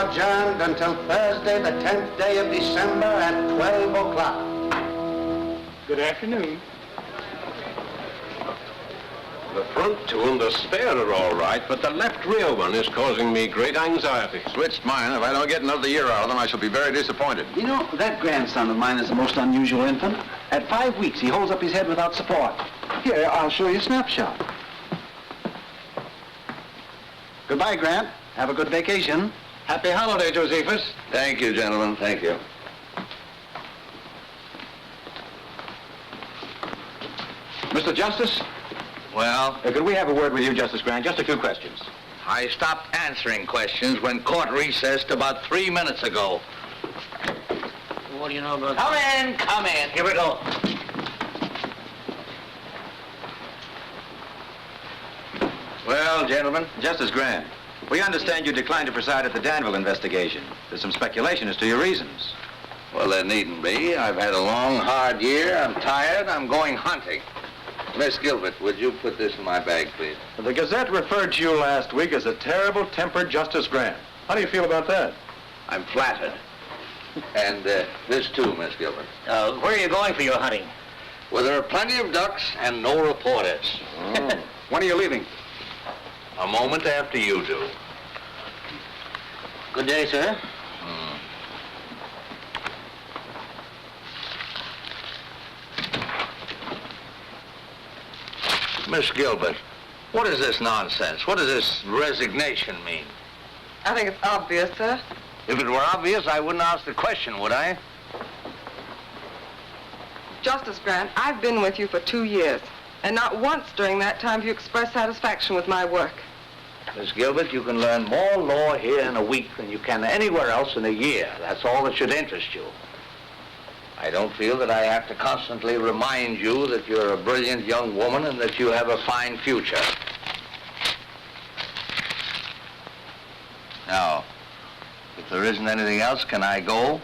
Adjourned until Thursday, the 10th day of December at 12 o'clock. Good afternoon. The front two and the spare are all right, but the left rear one is causing me great anxiety. Switched mine. If I don't get another year out of them, I shall be very disappointed. You know, that grandson of mine is a most unusual infant. At 5 weeks, he holds up his head without support. Here, I'll show you a snapshot. Goodbye, Grant. Have a good vacation. Happy holiday, Josephus. Thank you, gentlemen. Thank you. Mr. Justice? Well? Could we have a word with you, Justice Grant? Just a few questions. I stopped answering questions when court recessed about 3 minutes ago. What do you know about Come in, come in. Here we go. Well, gentlemen. Justice Grant, we understand you declined to preside at the Danville investigation. There's some speculation as to your reasons. Well, there needn't be. I've had a long, hard year. I'm tired. I'm going hunting. Miss Gilbert, would you put this in my bag, please? The Gazette referred to you last week as a terrible-tempered Justice Grant. How do you feel about that? I'm flattered. And this too, Miss Gilbert. Where are you going for your hunting? Well, there are plenty of ducks and no reporters. Oh. When are you leaving? A moment after you do. Good day, sir. Miss Gilbert, what is this nonsense? What does this resignation mean? I think it's obvious, sir. If it were obvious, I wouldn't ask the question, would I? Justice Grant, I've been with you for 2 years, and not once during that time have you expressed satisfaction with my work. Miss Gilbert, you can learn more law here in a week than you can anywhere else in a year. That's all that should interest you. I don't feel that I have to constantly remind you that you're a brilliant young woman and that you have a fine future. Now, if there isn't anything else, can I go?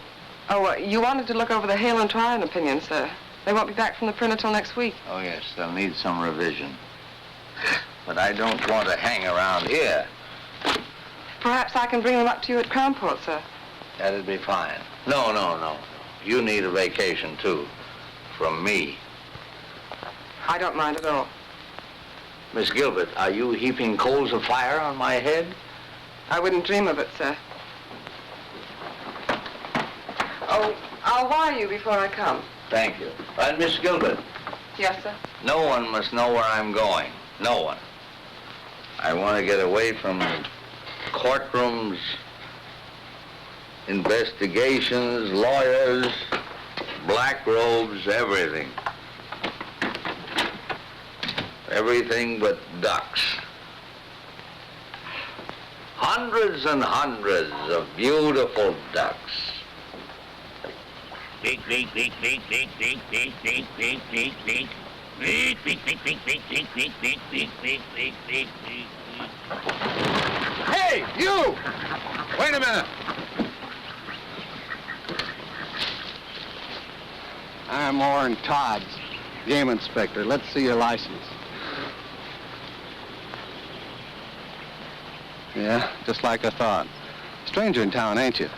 Oh, you wanted to look over the Hale and Tryon opinion, sir. They won't be back from the printer till next week. Oh, yes, they'll need some revision. But I don't want to hang around here. Perhaps I can bring them up to you at Crownport, sir. That'd be fine. No. You need a vacation, too. From me. I don't mind at all. Miss Gilbert, are you heaping coals of fire on my head? I wouldn't dream of it, sir. Oh, I'll wire you before I come. Thank you. And Miss Gilbert, Yes, sir. no one must know where I'm going. No one. I want to get away from courtrooms, investigations, lawyers, black robes, everything. Everything but ducks. Hundreds and hundreds of beautiful ducks. Beak, beak, beak, beak, beak, beak, beak, beak, beak, beak, beak. Beak, beak, beak, beak, beak, beak, beak, beak, beak, beak, beak, beak, beak. Hey, you! Wait a minute. I'm Orrin Todd's game inspector. Let's see your license. Yeah, just like I thought. Stranger in town, ain't you?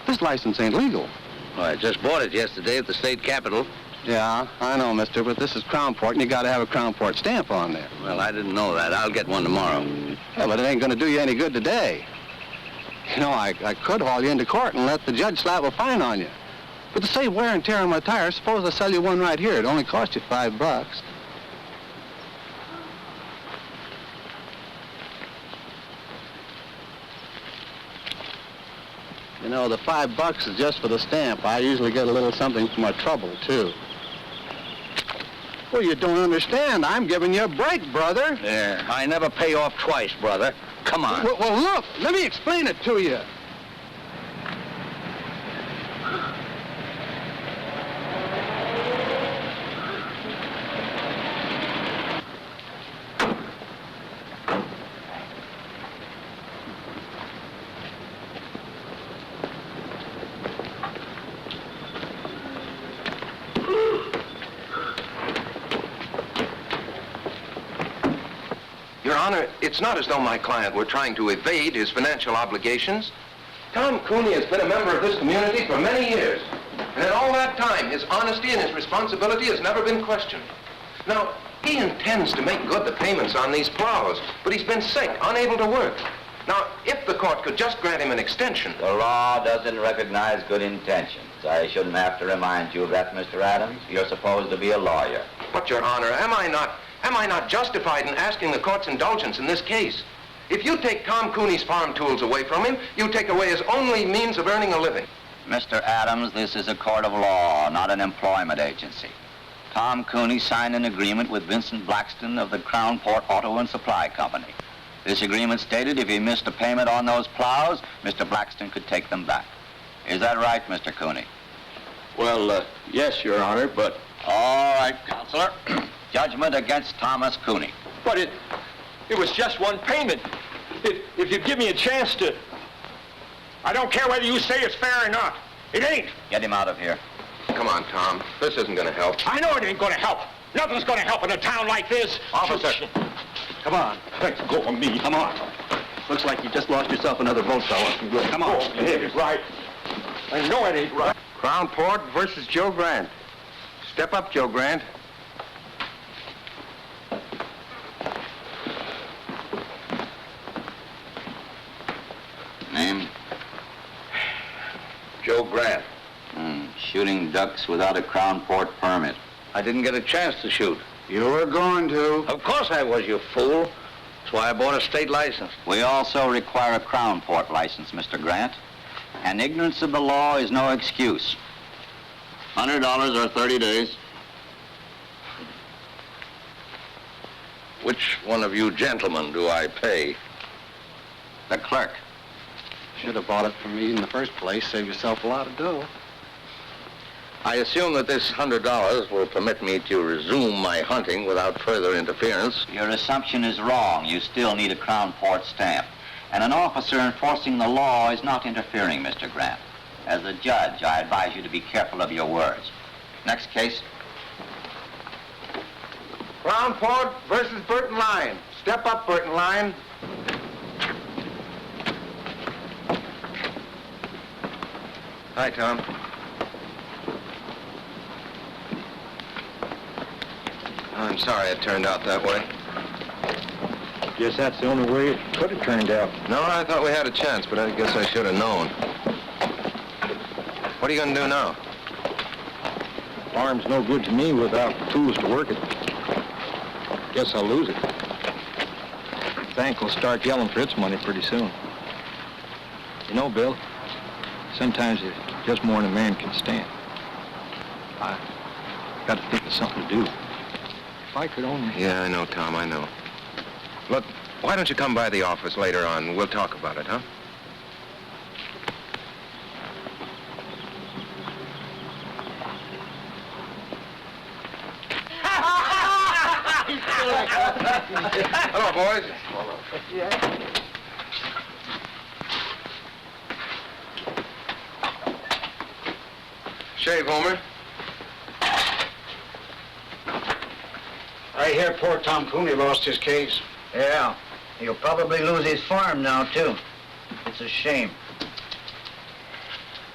This license ain't legal. Well, I just bought it yesterday at the state capitol. Yeah, I know, mister, but this is Crown Port, and you gotta have a Crown Port stamp on there. Well, I didn't know that. I'll get one tomorrow. Yeah, but it ain't gonna do you any good today. You know, I could haul you into court and let the judge slap a fine on you. But to save wear and tear on my tires, suppose I sell you one right here. It only cost you $5. You know, the $5 is just for the stamp. I usually get a little something for my trouble, too. Well, you don't understand. I'm giving you a break, brother. Yeah, I never pay off twice, brother. Come on. Well, look, let me explain it to you. Your Honor, it's not as though my client were trying to evade his financial obligations. Tom Cooney has been a member of this community for many years. And in all that time, his honesty and his responsibility has never been questioned. Now, he intends to make good the payments on these plows, but he's been sick, unable to work. Now, if the court could just grant him an extension... The law doesn't recognize good intentions. I shouldn't have to remind you of that, Mr. Adams. You're supposed to be a lawyer. But, Your Honor, am I not justified in asking the court's indulgence in this case? If you take Tom Cooney's farm tools away from him, you take away his only means of earning a living. Mr. Adams, this is a court of law, not an employment agency. Tom Cooney signed an agreement with Vincent Blackston of the Crown Port Auto and Supply Company. This agreement stated if he missed a payment on those plows, Mr. Blackston could take them back. Is that right, Mr. Cooney? Well, yes, Your Honor, but... All right, Counselor. Judgment against Thomas Cooney. But it was just one payment. If you give me a chance to... I don't care whether you say it's fair or not. It ain't. Get him out of here. Come on, Tom. This isn't going to help. I know it ain't going to help. Nothing's going to help in a town like this. Officer. Come on. Let go of me. Come on. Looks like you just lost yourself another vote, fella. Come on. Oh, it ain't right. I know it ain't right. Crown Port versus Joe Grant. Step up, Joe Grant. Name? Joe Grant. Shooting ducks without a Crown Port permit. I didn't get a chance to shoot. You were going to. Of course I was, you fool. That's why I bought a state license. We also require a Crown Port license, Mr. Grant. And ignorance of the law is no excuse. $100 or 30 days. Which one of you gentlemen do I pay? The clerk. Should have bought it from me in the first place. Save yourself a lot of dough. I assume that this $100 will permit me to resume my hunting without further interference. Your assumption is wrong. You still need a Crown Port stamp. And an officer enforcing the law is not interfering, Mr. Grant. As a judge, I advise you to be careful of your words. Next case. Crown Port versus Burton Line. Step up, Burton Line. Hi, Tom. I'm sorry it turned out that way. Guess that's the only way it could have turned out. No, I thought we had a chance, but I guess I should have known. What are you going to do now? Farm's no good to me without tools to work it. Guess I'll lose it. Bank will start yelling for its money pretty soon. You know, Bill, sometimes it's just more than a man can stand. I got to think of something to do. If I could only... Yeah, I know, Tom, I know. Look, why don't you come by the office later on? We'll talk about it, huh? Hello, boys. Shave, Homer. I hear poor Tom Cooney lost his case. Yeah, he'll probably lose his farm now, too. It's a shame.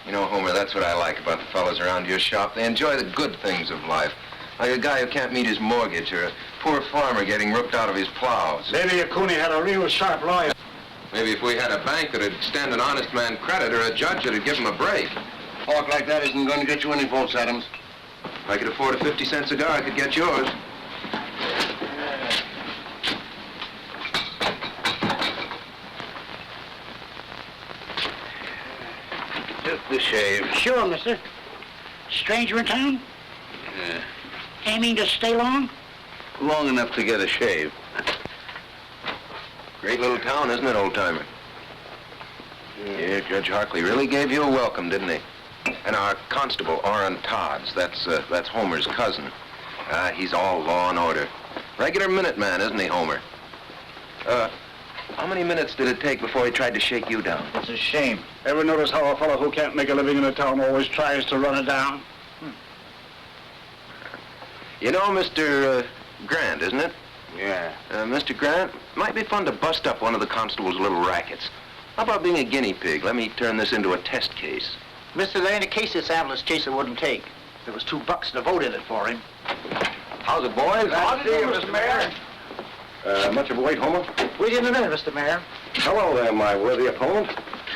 You know, Homer, that's what I like about the fellows around your shop. They enjoy the good things of life. Like a guy who can't meet his mortgage or a poor farmer getting ripped out of his plows. Maybe if Cooney had a real sharp lawyer. Maybe if we had a bank that'd extend an honest man credit or a judge that'd give him a break. Talk like that isn't going to get you any votes, Adams. If I could afford a 50-cent cigar, I could get yours. Just the shave. Sure, mister. Stranger in town? Yeah. Aiming to stay long? Long enough to get a shave. Great little town, isn't it, old-timer? Yeah, Judge Harkley really gave you a welcome, didn't he? And our constable, Orrin Todds, that's Homer's cousin. He's all law and order. Regular Minuteman, isn't he, Homer? How many minutes did it take before he tried to shake you down? It's a shame. Ever notice how a fellow who can't make a living in a town always tries to run it down? You know Mr. Grant, isn't it? Yeah. Mr. Grant, might be fun to bust up one of the constable's little rackets. How about being a guinea pig? Let me turn this into a test case. Mister, there ain't a case this ambulance chaser wouldn't take. There was $2 to vote in it for him. How's it, boys? Howdy, Mr. Mayor. Much of a wait, Homer? Wait in a minute, Mr. Mayor. Hello there, my worthy opponent.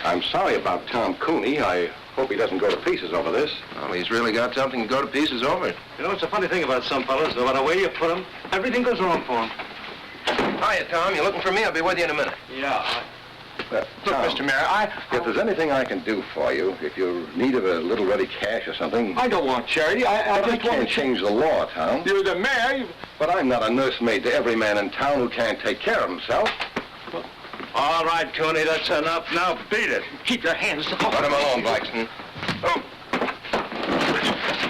I'm sorry about Tom Cooney. I hope he doesn't go to pieces over this. Well, he's really got something to go to pieces over. You know, it's a funny thing about some fellas. No matter where you put them, everything goes wrong for them. Hiya, Tom. You looking for me? I'll be with you in a minute. Yeah. Look, Mr. Mayor, if there's anything I can do for you, if you're in need of a little ready cash or something... I don't want charity. I But I can't change the law, Tom. You're the mayor. But I'm not a nursemaid to every man in town who can't take care of himself. All right, Cooney, that's enough. Now beat it. Keep your hands off. Let him alone, Blackston. Oh.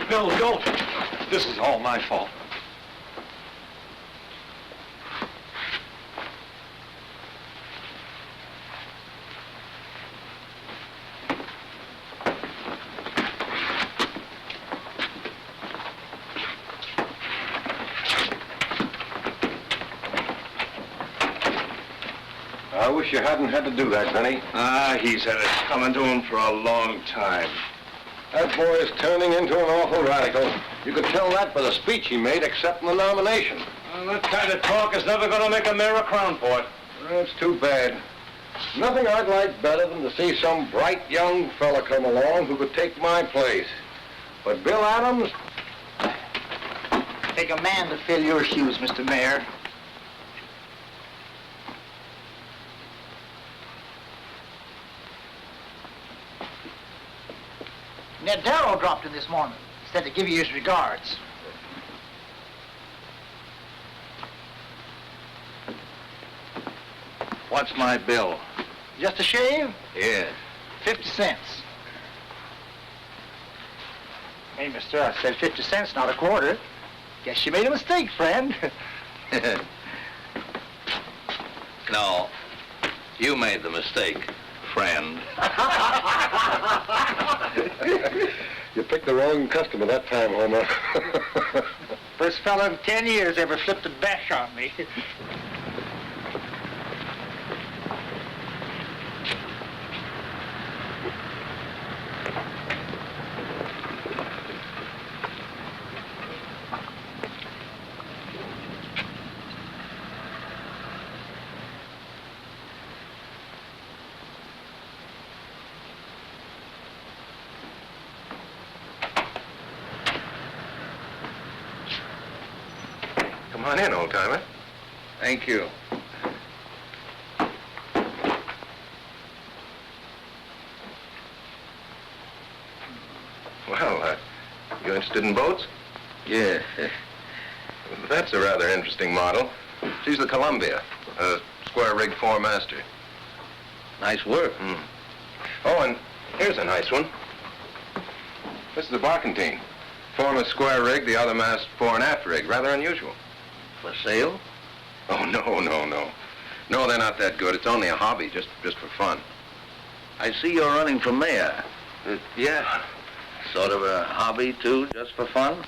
No, don't. This is all my fault. I wish you hadn't had to do that, Benny. He's had it coming to him for a long time. That boy is turning into an awful radical. You could tell that by the speech he made accepting the nomination. Well, that kind of talk is never going to make a mayor a crown port. That's too bad. Nothing I'd like better than to see some bright young fella come along who could take my place. But Bill Adams... Take a man to fill your shoes, Mr. Mayor. Ned Darrow dropped in this morning. Said to give you his regards. What's my bill? Just a shave? Yeah. 50 cents. Hey, mister, I said 50 cents, not a quarter. Guess you made a mistake, friend. No, you made the mistake, friend. You picked the wrong customer that time, Homer. First fella in 10 years ever flipped a bash on me. Come on in, old-timer. Thank you. Well, you interested in boats? Yeah. That's a rather interesting model. She's the Columbia, a square-rigged four-master. Nice work. Oh, and here's a nice one. This is a barkentine. Form is square rig, the other mast fore and aft rig. Rather unusual. For sale? Oh, no. No, they're not that good. It's only a hobby, just for fun. I see you're running for mayor. Yeah. Sort of a hobby, too, just for fun?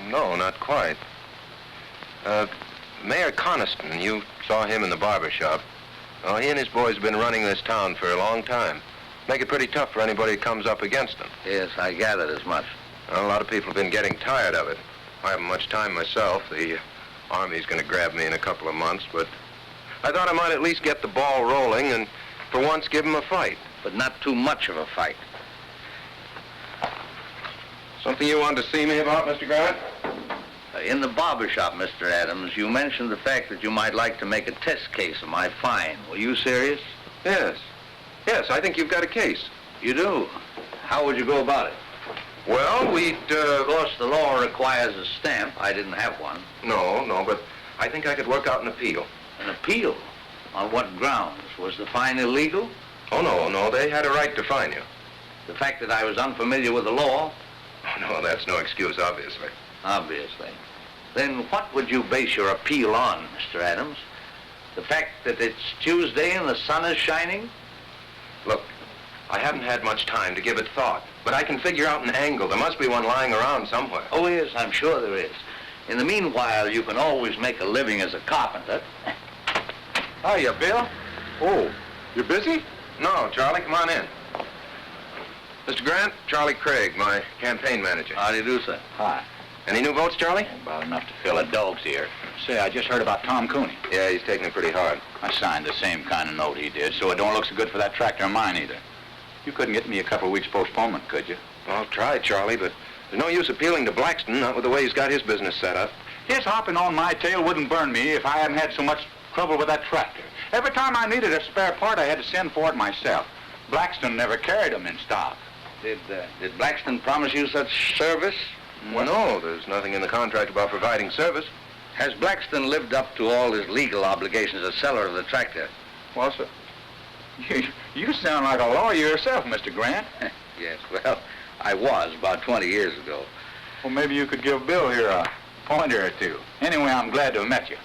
No, not quite. Mayor Coniston, you saw him in the barber shop. Oh, he and his boys have been running this town for a long time. Make it pretty tough for anybody who comes up against them. Yes, I gathered as much. Well, a lot of people have been getting tired of it. I haven't much time myself. The Army's going to grab me in a couple of months, but I thought I might at least get the ball rolling and for once give them a fight. But not too much of a fight. Something you wanted to see me about, Mr. Grant? In the barber shop, Mr. Adams, you mentioned the fact that you might like to make a test case of my fine. Were you serious? Yes. Yes, I think you've got a case. You do? How would you go about it? Well, Of course, the law requires a stamp. I didn't have one. No, but I think I could work out an appeal. An appeal? On what grounds? Was the fine illegal? Oh, no, they had a right to fine you. The fact that I was unfamiliar with the law? Oh, no, that's no excuse, obviously. Obviously. Then what would you base your appeal on, Mr. Adams? The fact that it's Tuesday and the sun is shining? Look, I haven't had much time to give it thought, but I can figure out an angle. There must be one lying around somewhere. Oh, yes, I'm sure there is. In the meanwhile, you can always make a living as a carpenter. Hiya, Bill. Oh, you busy? No, Charlie, come on in. Mr. Grant, Charlie Craig, my campaign manager. How do you do, sir? Hi. Any new votes, Charlie? About enough to fill a dog's ear. Say, I just heard about Tom Cooney. Yeah, he's taking it pretty hard. I signed the same kind of note he did, so it don't look so good for that tractor of mine either. You couldn't get me a couple of weeks postponement, could you? I'll try, Charlie, but there's no use appealing to Blackston, not with the way he's got his business set up. His hopping on my tail wouldn't burn me if I hadn't had so much trouble with that tractor. Every time I needed a spare part, I had to send for it myself. Blackston never carried them in stock. Did Blackston promise you such service? Well, no, there's nothing in the contract about providing service. Has Blackston lived up to all his legal obligations as seller of the tractor? Well, sir, you sound like a lawyer yourself, Mr. Grant. Yes, well, I was about 20 years ago. Well, maybe you could give Bill here a pointer or two. Anyway, I'm glad to have met you.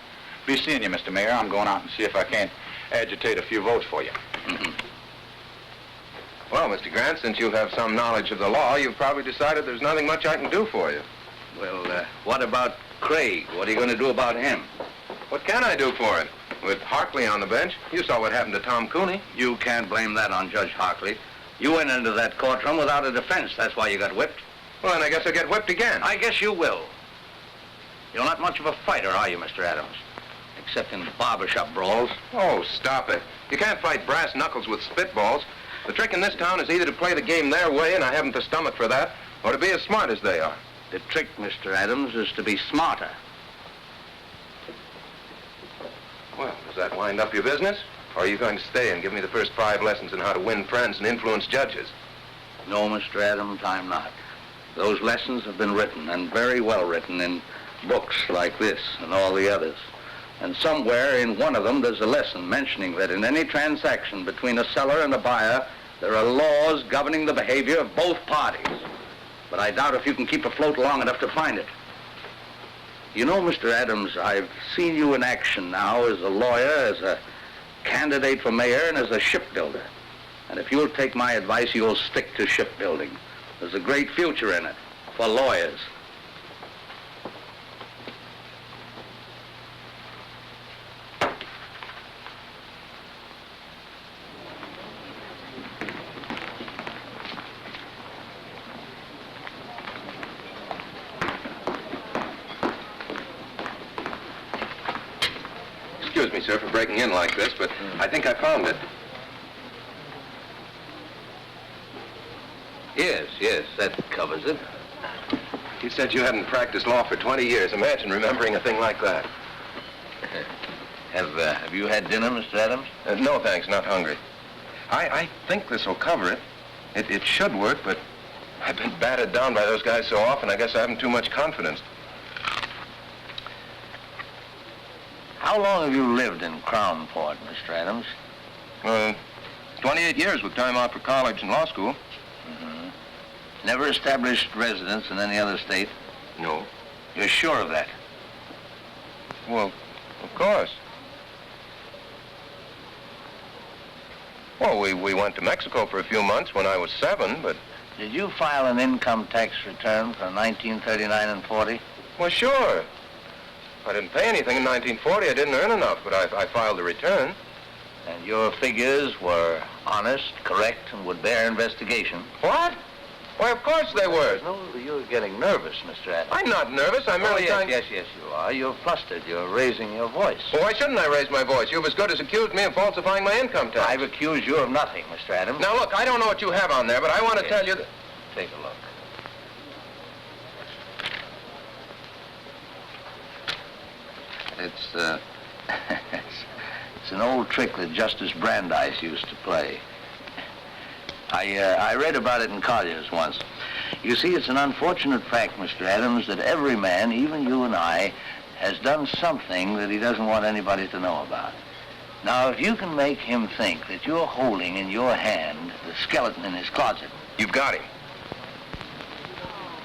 Be seeing you, Mr. Mayor. I'm going out and see if I can't agitate a few votes for you. Mm-hmm. Well, Mr. Grant, since you have some knowledge of the law, you've probably decided there's nothing much I can do for you. Well, what about Craig? What are you going to do about him? What can I do for him? With Harkley on the bench, you saw what happened to Tom Cooney. You can't blame that on Judge Harkley. You went into that courtroom without a defense. That's why you got whipped. Well, then I guess I'll get whipped again. I guess you will. You're not much of a fighter, are you, Mr. Adams? Except in barbershop brawls. Oh, stop it. You can't fight brass knuckles with spitballs. The trick in this town is either to play the game their way, and I haven't the stomach for that, or to be as smart as they are. The trick, Mr. Adams, is to be smarter. Well, does that wind up your business? Or are you going to stay and give me the first 5 lessons on how to win friends and influence judges? No, Mr. Adams, I'm not. Those lessons have been written, and very well written, in books like this and all the others. And somewhere in one of them there's a lesson mentioning that in any transaction between a seller and a buyer, there are laws governing the behavior of both parties. But I doubt if you can keep afloat long enough to find it. You know, Mr. Adams, I've seen you in action now as a lawyer, as a candidate for mayor, and as a shipbuilder. And if you'll take my advice, you'll stick to shipbuilding. There's a great future in it for lawyers. Excuse me, sir, for breaking in like this, but I think I found it. Yes, that covers it. You said you hadn't practiced law for 20 years. Imagine remembering a thing like that. Have you had dinner, Mr. Adams? No, thanks, not hungry. I think this will cover it. It should work, but I've been battered down by those guys so often, I guess I haven't too much confidence. How long have you lived in Crownport, Mr. Adams? 28 years with time out for college and law school. Mm-hmm. Never established residence in any other state? No. You're sure of that? Well, of course. Well, we went to Mexico for a few months when I was 7, but... Did you file an income tax return for 1939 and 40? Well, sure. I didn't pay anything in 1940. I didn't earn enough, but I filed a return. And your figures were honest, correct, and would bear investigation. What? Why, of course they were. No, you're getting nervous, Mr. Adams. I'm not nervous. I'm merely trying... Yes, you are. You're flustered. You're raising your voice. Well, why shouldn't I raise my voice? You've as good as accused me of falsifying my income tax. I've accused you of nothing, Mr. Adams. Now, look, I don't know what you have on there, but I want to tell you that... Take a look. It's, it's an old trick that Justice Brandeis used to play. I read about it in Collier's once. You see, it's an unfortunate fact, Mr. Adams, that every man, even you and I, has done something that he doesn't want anybody to know about. Now, if you can make him think that you're holding in your hand the skeleton in his closet... You've got him.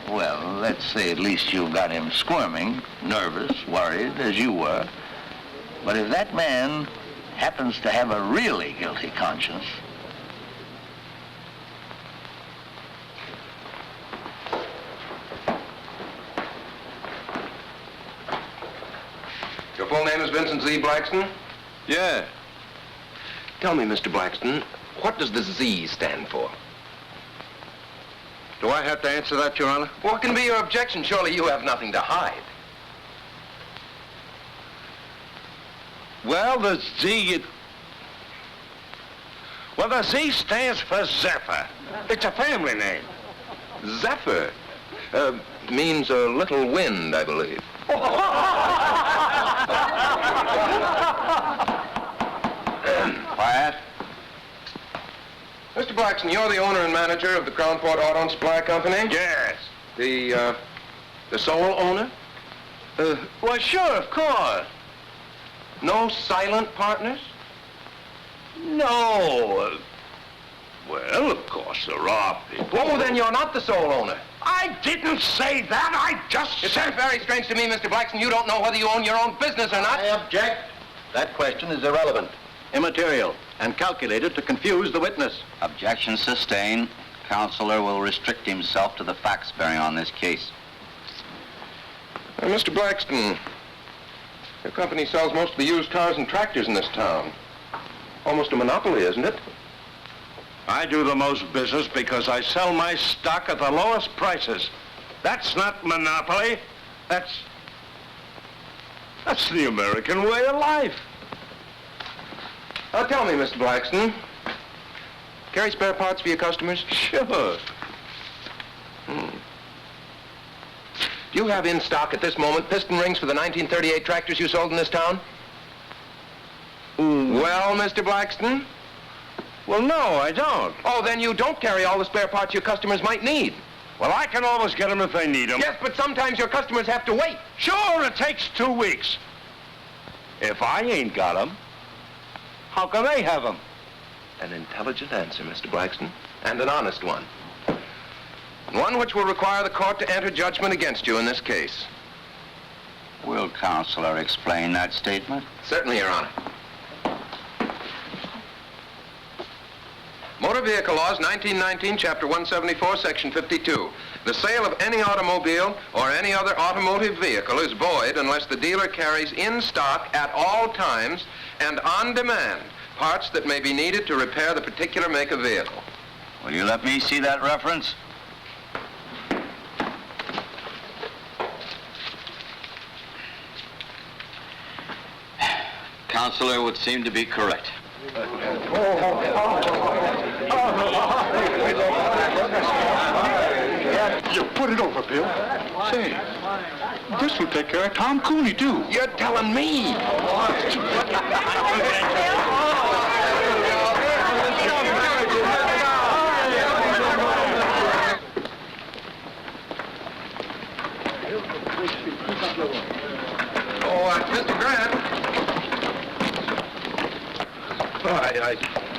Well, let's say at least you've got him squirming, nervous, worried, as you were. But if that man happens to have a really guilty conscience... Your full name is Vincent Z. Blackston? Yeah. Tell me, Mr. Blackston, what does the Z stand for? Do I have to answer that, Your Honor? What can be your objection? Surely you have nothing to hide. Well, the Z... Well, the Z stands for Zephyr. It's a family name. Zephyr? Means a little wind, I believe. Quiet. Mr. Blackston, you're the owner and manager of the Crown Port Auto and Supply Company? Yes. The sole owner? Well, sure, of course. No silent partners? No. Well, of course there are people. Oh, then you're not the sole owner. I didn't say that. I just It said... seems very strange to me, Mr. Blackston. You don't know whether you own your own business or not. I object. That question is irrelevant, immaterial, and calculated to confuse the witness. Objection sustained. Counselor will restrict himself to the facts bearing on this case. Mr. Blackston, your company sells most of the used cars and tractors in this town. Almost a monopoly, isn't it? I do the most business because I sell my stock at the lowest prices. That's not monopoly. That's the American way of life. Now tell me, Mr. Blackston, carry spare parts for your customers? Sure. Do you have in stock at this moment piston rings for the 1938 tractors you sold in this town? Well, Mr. Blackston? Well, no, I don't. Oh, then you don't carry all the spare parts your customers might need. Well, I can always get them if they need them. Yes, but sometimes your customers have to wait. Sure, it takes 2 weeks. If I ain't got them, how can they have them? An intelligent answer, Mr. Blackston, and an honest one. One which will require the court to enter judgment against you in this case. Will Counselor explain that statement? Certainly, Your Honor. Motor Vehicle Laws, 1919, Chapter 174, Section 52. The sale of any automobile or any other automotive vehicle is void unless the dealer carries in stock at all times and on demand parts that may be needed to repair the particular make of vehicle. Will you let me see that reference? Counselor would seem to be correct. You put it over, Bill. Say, this will take care of Tom Cooney, too. You're telling me. Mr. Grant.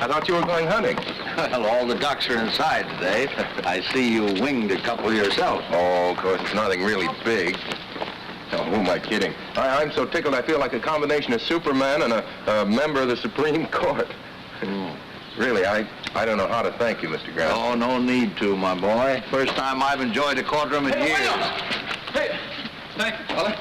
I thought you were going hunting. Well, all the ducks are inside today. I see you winged a couple yourself. Oh, of course, it's nothing really big. Oh, who am I kidding? I'm so tickled I feel like a combination of Superman and a member of the Supreme Court. Really, I don't know how to thank you, Mr. Grant. Oh, no need to, my boy. First time I've enjoyed a courtroom in years. Hey, thank you, fella.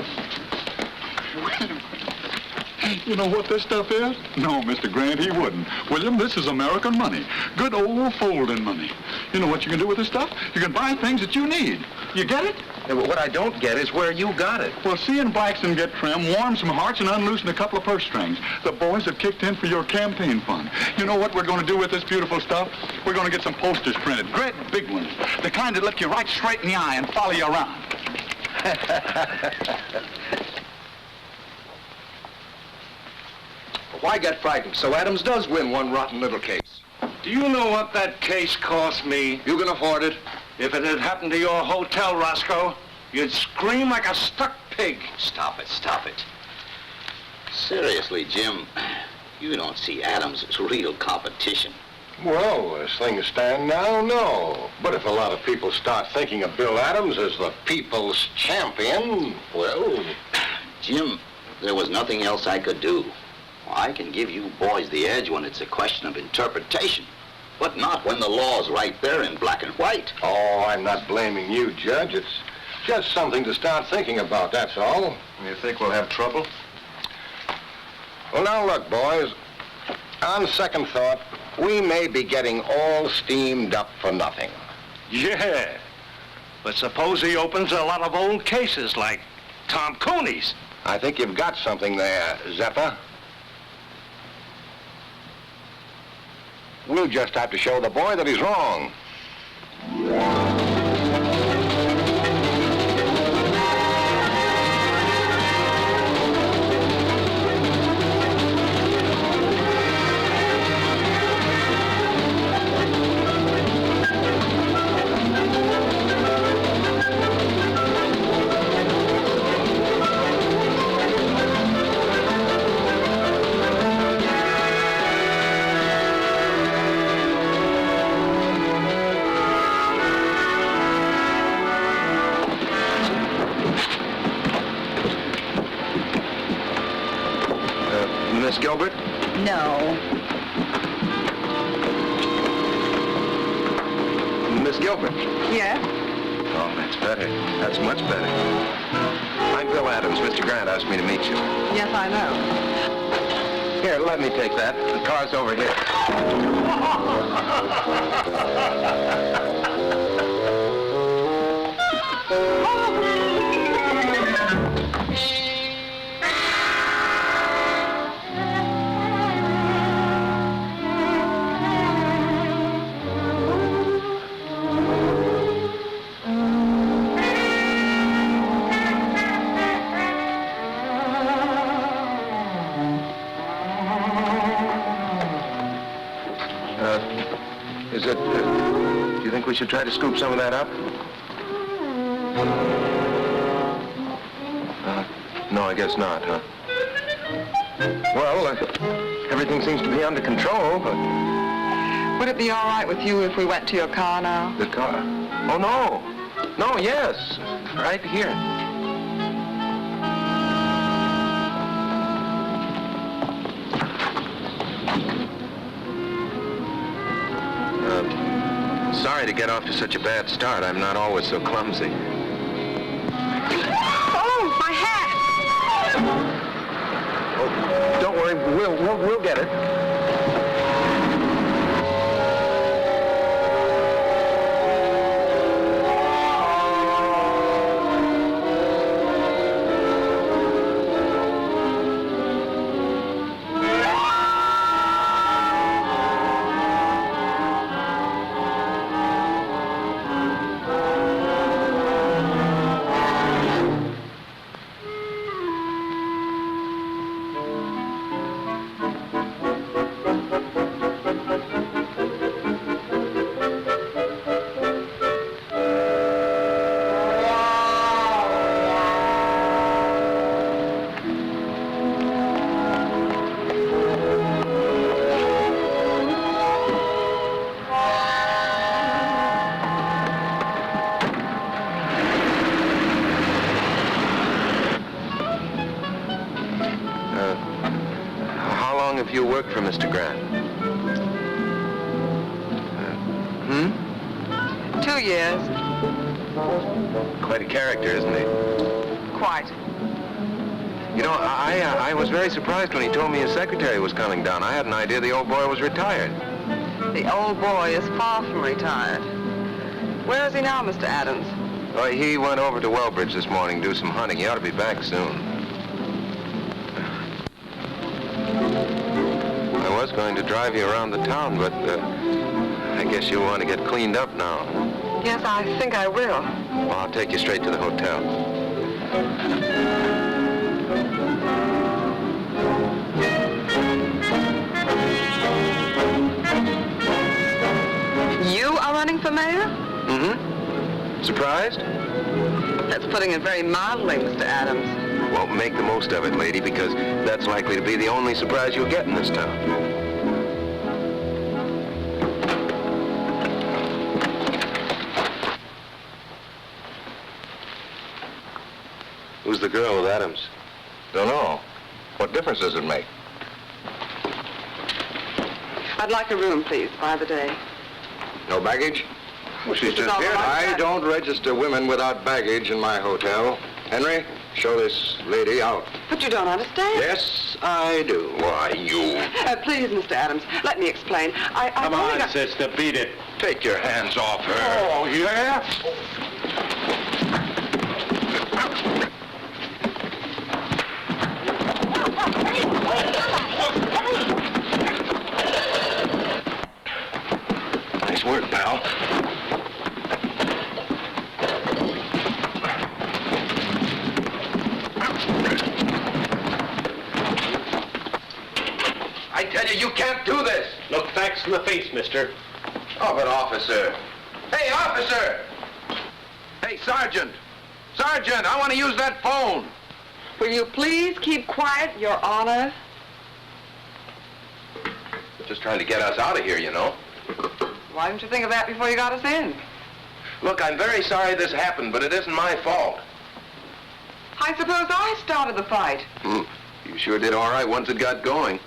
You know what this stuff is? No, Mr. Grant, he wouldn't. William, this is American money. Good old folding money. You know what you can do with this stuff? You can buy things that you need. You get it? Yeah, but what I don't get is where you got it. Well, seeing Blackston get trim, warm some hearts, and unloosen a couple of purse strings. The boys have kicked in for your campaign fund. You know what we're going to do with this beautiful stuff? We're going to get some posters printed, great big ones. The kind that look you right straight in the eye and follow you around. Why get frightened? So Adams does win one rotten little case. Do you know what that case cost me? You can afford it. If it had happened to your hotel, Roscoe, you'd scream like a stuck pig. Stop it. Seriously, Jim, you don't see Adams as real competition. Well, as things stand now, no. But if a lot of people start thinking of Bill Adams as the people's champion, well... Jim, there was nothing else I could do. I can give you boys the edge when it's a question of interpretation, but not when the law's right there in black and white. Oh, I'm not blaming you, Judge. It's just something to start thinking about, that's all. You think we'll have trouble? Well, now look, boys. On second thought, we may be getting all steamed up for nothing. Yeah, but suppose he opens a lot of old cases like Tom Cooney's. I think you've got something there, Zephyr. We'll just have to show the boy that he's wrong. Miss Gilbert? No. Miss Gilbert? Yes? Oh, that's better. That's much better. I'm Bill Adams. Mr. Grant asked me to meet you. Yes, I know. Here, let me take that. The car's over here. Do you think we should try to scoop some of that up? No, I guess not, huh? Well, everything seems to be under control, but... Would it be all right with you if we went to your car now? The car? Oh, no. No, yes. Right here. Sorry to get off to such a bad start. I'm not always so clumsy. Oh, my hat! Oh, don't worry. We'll get it. Have you worked for Mr. Grant? 2 years. Quite a character, isn't he? Quite. You know, I was very surprised when he told me his secretary was coming down. I had an idea the old boy was retired. The old boy is far from retired. Where is he now, Mr. Adams? Well, he went over to Wellbridge this morning, do some hunting. He ought to be back soon. I was going to drive you around the town, but I guess you'll want to get cleaned up now. Yes, I think I will. Well, I'll take you straight to the hotel. You are running for mayor? Mm-hmm. Surprised? That's putting it very mildly, Mr. Adams. Well, make the most of it, lady, because that's likely to be the only surprise you'll get in this town. Who's the girl with Adams? Don't know. What difference does it make? I'd like a room, please, by the day. No baggage? Well, she's just all here. right. I don't register women without baggage in my hotel. Henry, show this lady out. But you don't understand. Yes, I do. Why, you... Please, Mr. Adams, let me explain. Come on, sister, beat it. Take your hands off her. Oh, yeah? Nice work, pal. I tell you, you can't do this. Look facts in the face, mister. Oh, but officer. Hey, officer! Hey, Sergeant! Sergeant, I want to use that phone. Will you please keep quiet, Your Honor? Just trying to get us out of here, you know. Why didn't you think of that before you got us in? Look, I'm very sorry this happened, but it isn't my fault. I suppose I started the fight. You sure did all right once it got going.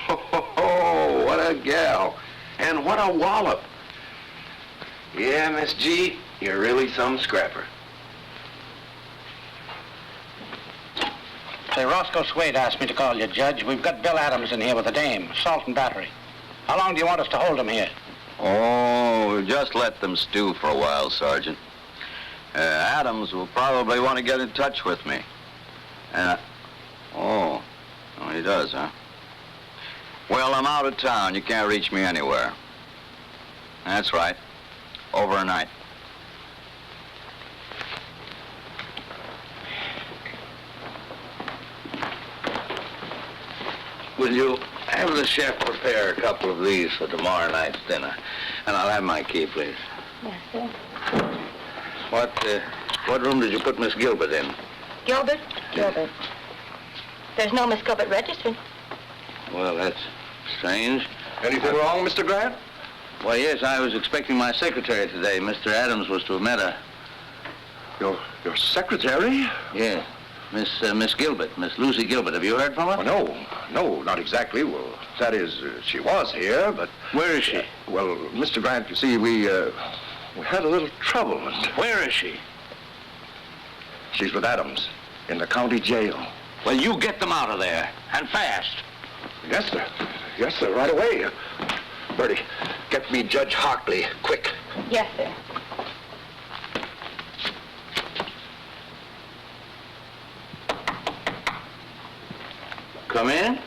Oh, what a gal. And what a wallop. Yeah, Miss G, you're really some scrapper. Say, Roscoe Swade asked me to call you, Judge. We've got Bill Adams in here with a dame, assault and battery. How long do you want us to hold him here? Oh, just let them stew for a while, Sergeant. Adams will probably want to get in touch with me. Oh, he does, huh? Well, I'm out of town. You can't reach me anywhere. That's right. Overnight. Will you have the chef prepare a couple of these for tomorrow night's dinner? And I'll have my key, please. Yes, sir. What room did you put Miss Gilbert in? Gilbert? Gilbert. There's no Miss Gilbert registered. Well, that's strange. Anything wrong, Mr. Grant? Well, yes, I was expecting my secretary today. Mr. Adams was to have met her. Your secretary? Yes. Miss Gilbert, Miss Lucy Gilbert. Have you heard from her? Oh, no, not exactly. Well, that is, she was here, but... Where is she? Well, Mr. Grant, you see, we had a little trouble. And Where is she? she's with Adams in the county jail. Well, you get them out of there, and fast. Yes, sir. Yes, sir, right away. Bertie, get me Judge Hartley, quick. Yes, sir. Come in.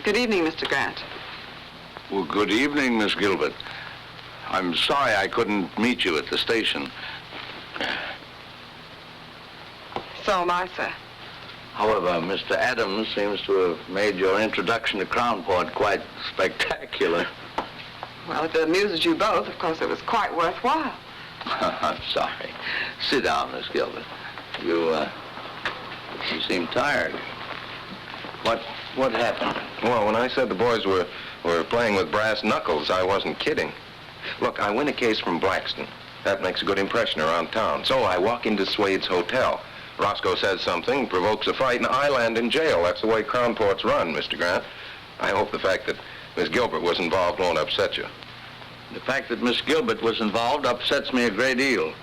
Good evening, Mr. Grant. Well, good evening, Miss Gilbert. I'm sorry I couldn't meet you at the station. So am I, sir. However, Mr. Adams seems to have made your introduction to Crownport quite spectacular. Well, if it amuses you both, of course it was quite worthwhile. I'm sorry. Sit down, Miss Gilbert. You seem tired. What happened? Well, when I said the boys were playing with brass knuckles, I wasn't kidding. Look, I win a case from Blackston. That makes a good impression around town. So I walk into Swade's hotel. Roscoe says something, provokes a fight, and I land in jail. That's the way Crownport's run, Mr. Grant. I hope the fact that Miss Gilbert was involved won't upset you. The fact that Miss Gilbert was involved upsets me a great deal.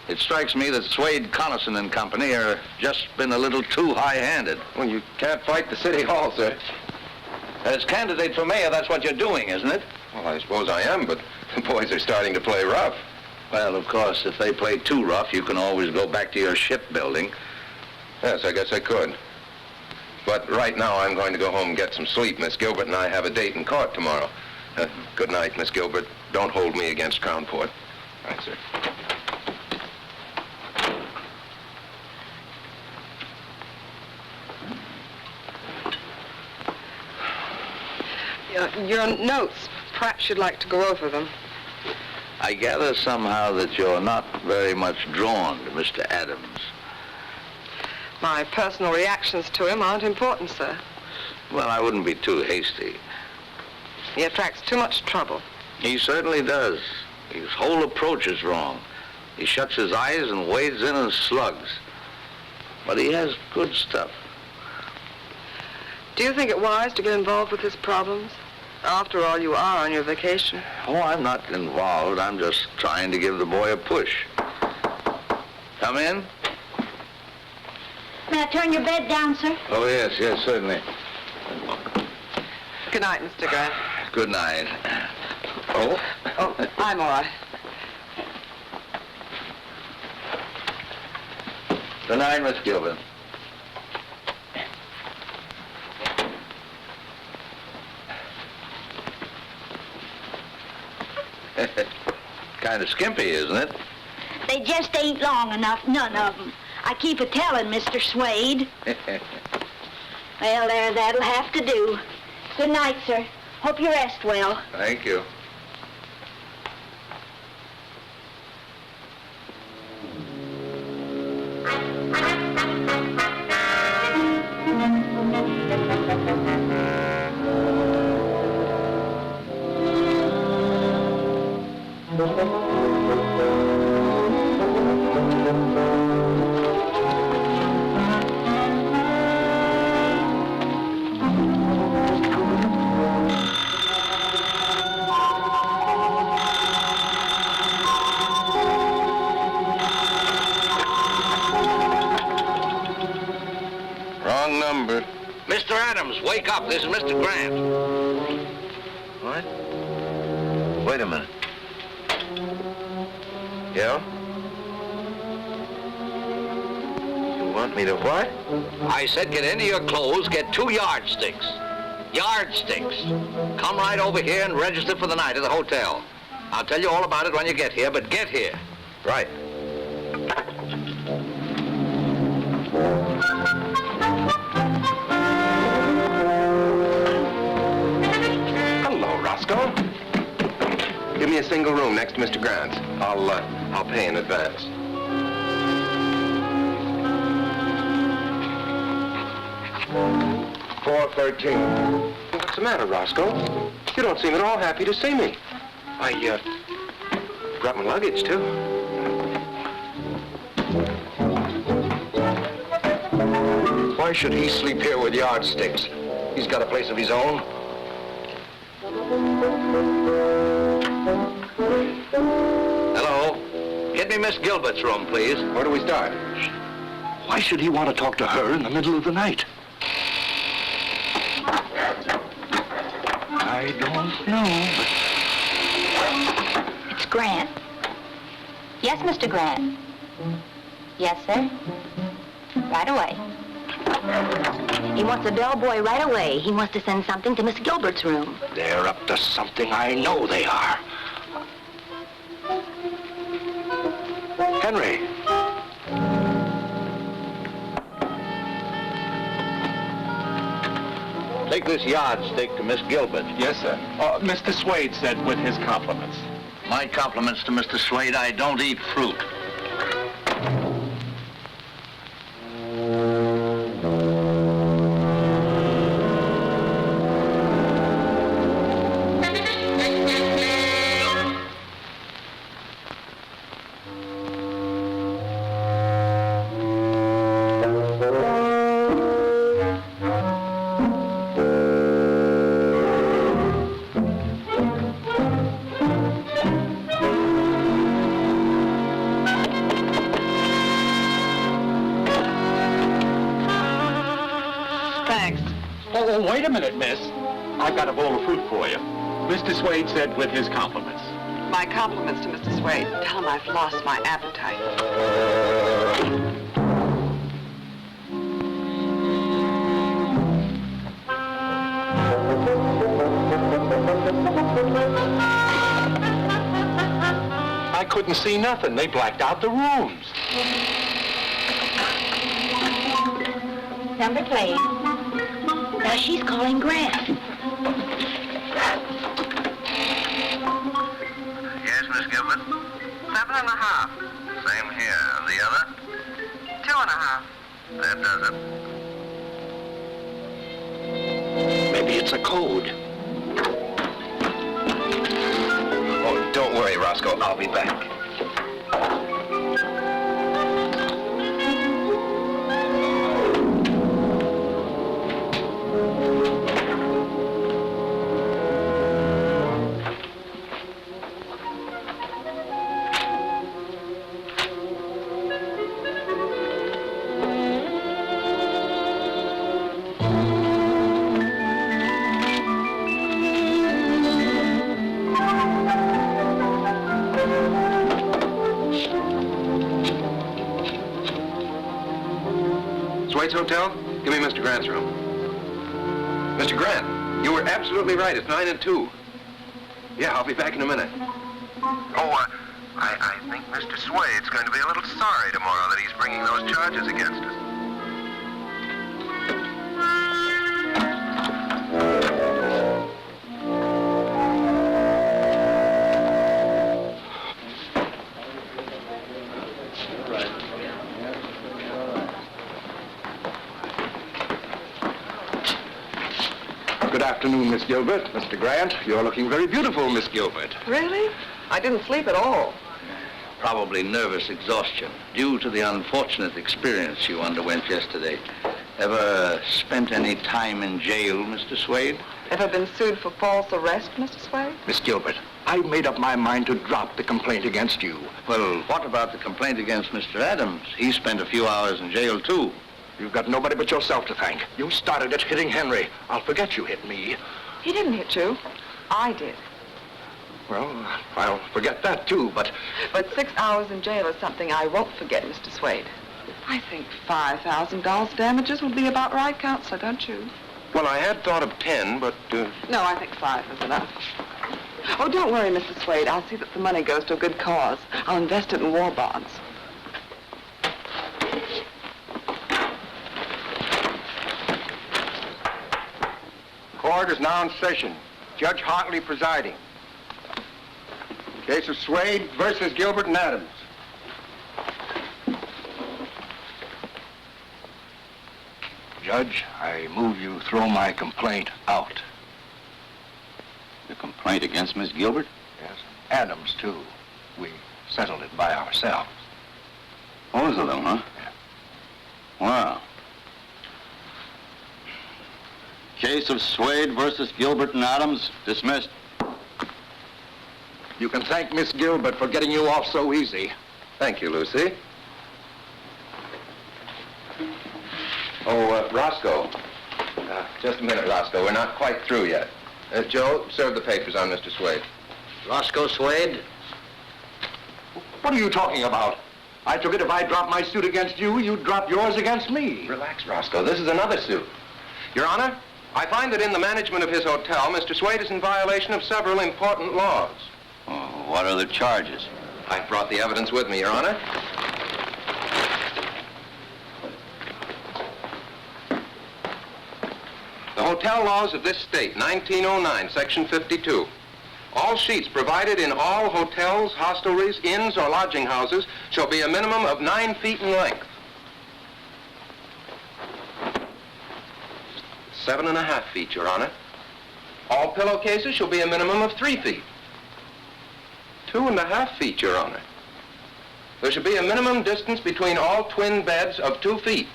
It strikes me that Swade, Connaughton and Company are just been a little too high-handed. Well, you can't fight the city hall, sir. As candidate for mayor, that's what you're doing, isn't it? Well, I suppose I am, but the boys are starting to play rough. Well, of course, if they play too rough, you can always go back to your shipbuilding. Yes, I guess I could. But right now, I'm going to go home and get some sleep. Miss Gilbert and I have a date in court tomorrow. Good night, Miss Gilbert. Don't hold me against Crownport. Right, sir. Your notes, perhaps you'd like to go over them. I gather somehow that you're not very much drawn to Mr. Adams. My personal reactions to him aren't important, sir. Well, I wouldn't be too hasty. He attracts too much trouble. He certainly does. His whole approach is wrong. He shuts his eyes and wades in and slugs. But he has good stuff. Do you think it wise to get involved with his problems? After all, you are on your vacation. Oh, I'm not involved. I'm just trying to give the boy a push. Come in. May I turn your bed down, sir? Oh, yes, certainly. Good night, Mr. Grant. Good night. Oh, I'm all right. Good night, Miss Gilbert. Kind of skimpy, isn't it? They just ain't long enough, none of them. I keep a-telling Mr. Swade. Well, there, that'll have to do. Good night, sir. Hope you rest well. Thank you. Wrong number. Mr. Adams, wake up. This is Mr. Grant. What? Wait a minute. Yeah? You want me to what? I said get into your clothes, get 2 yardsticks. Yardsticks. Come right over here and register for the night at the hotel. I'll tell you all about it when you get here, but get here. Right. Hello, Roscoe. Give me a single room next to Mr. Grant's. I'll pay in advance. $413. What's the matter, Roscoe? You don't seem at all happy to see me. I brought my luggage, too. Why should he sleep here with yardsticks? He's got a place of his own. Hello. Get me Miss Gilbert's room, please. Where do we start? Why should he want to talk to her in the middle of the night? I don't know, but... It's Grant. Yes, Mr. Grant. Yes, sir. Right away. He wants a bellboy right away. He wants to send something to Miss Gilbert's room. They're up to something. I know they are. Henry. Take this yardstick to Miss Gilbert. Yes, sir. Mr. Swade said with his compliments. My compliments to Mr. Swade. I don't eat fruit. Wait a minute, miss. I've got a bowl of fruit for you. Mr. Swade said with his compliments. My compliments to Mr. Swade. Tell him I've lost my appetite. I couldn't see nothing. They blacked out the rooms. Number, please. Now she's calling Grant. Yes, Miss Gilbert? 7.5. Same here. And the other? 2.5. That does it. Maybe it's a code. Oh, don't worry, Roscoe. I'll be back. Swade's Hotel? Give me Mr. Grant's room. Mr. Grant, you were absolutely right. It's 9 and 2. Yeah, I'll be back in a minute. Oh, I think Mr. Swade's going to be a little sorry tomorrow that he's bringing those charges against us. Good afternoon, Miss Gilbert. Mr. Grant, you're looking very beautiful, Miss Gilbert. Really? I didn't sleep at all. Probably nervous exhaustion due to the unfortunate experience you underwent yesterday. Ever spent any time in jail, Mr. Swade? Ever been sued for false arrest, Mr. Swade? Miss Gilbert, I've made up my mind to drop the complaint against you. Well, what about the complaint against Mr. Adams? He spent a few hours in jail, too. You've got nobody but yourself to thank. You started it hitting Henry. I'll forget you hit me. He didn't hit you. I did. Well, I'll forget that, too, but... But 6 hours in jail is something I won't forget, Mr. Swade. I think $5,000 damages would be about right, Counselor, don't you? Well, I had thought of 10, but... No, I think 5 is enough. Oh, don't worry, Mr. Swade. I'll see that the money goes to a good cause. I'll invest it in war bonds. Court is now in session. Judge Hartley presiding. Case of Swade versus Gilbert and Adams. Judge, I move you throw my complaint out. The complaint against Miss Gilbert? Yes. Adams, too. We settled it by ourselves. Both of them, huh? Yeah. Wow. Case of Swade versus Gilbert and Adams, dismissed. You can thank Miss Gilbert for getting you off so easy. Thank you, Lucy. Oh, Roscoe. Just a minute, Roscoe. We're not quite through yet. Joe, serve the papers on Mr. Swade. Roscoe Swade? What are you talking about? I took it if I dropped my suit against you, you'd drop yours against me. Relax, Roscoe. This is another suit. Your Honor, I find that in the management of his hotel, Mr. Swade is in violation of several important laws. Oh, what are the charges? I've brought the evidence with me, Your Honor. The hotel laws of this state, 1909, Section 52. All sheets provided in all hotels, hostelries, inns, or lodging houses shall be a minimum of 9 feet in length. 7.5 feet, Your Honor. All pillowcases shall be a minimum of 3 feet. 2.5 feet, Your Honor. There should be a minimum distance between all twin beds of 2 feet.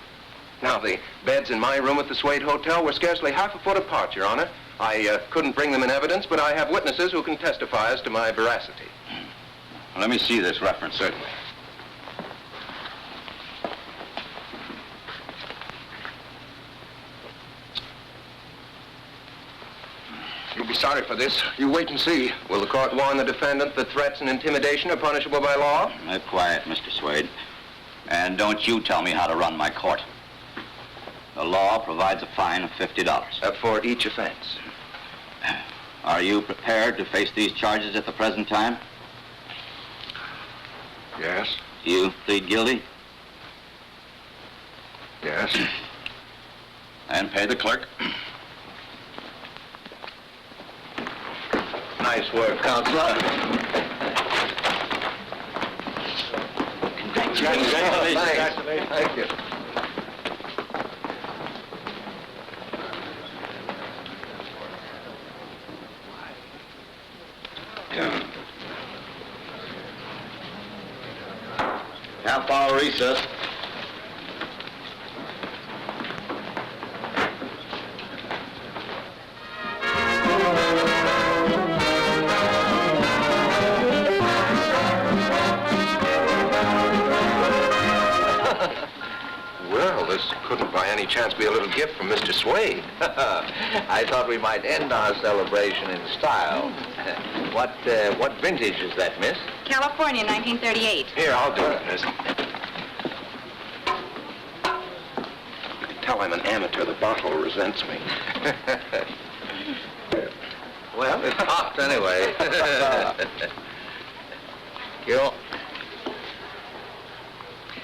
Now, the beds in my room at the Swade Hotel were scarcely half a foot apart, Your Honor. I couldn't bring them in evidence, but I have witnesses who can testify as to my veracity. Let me see this reference. Certainly. sorry for this. You wait and see. Will the court warn the defendant that threats and intimidation are punishable by law? Quiet, Mr. Swade. And don't you tell me how to run my court. The law provides a fine of $50. For each offense. Are you prepared to face these charges at the present time? Yes. You plead guilty? Yes. And pay the clerk. Nice work, Counselor. Congratulations. Thank you. Half-hour recess. Well, this couldn't by any chance be a little gift from Mr. Swade. I thought we might end our celebration in style. What vintage is that, miss? California, 1938. Here, I'll do it, miss. You can tell I'm an amateur. The bottle resents me. Well, it popped anyway. You.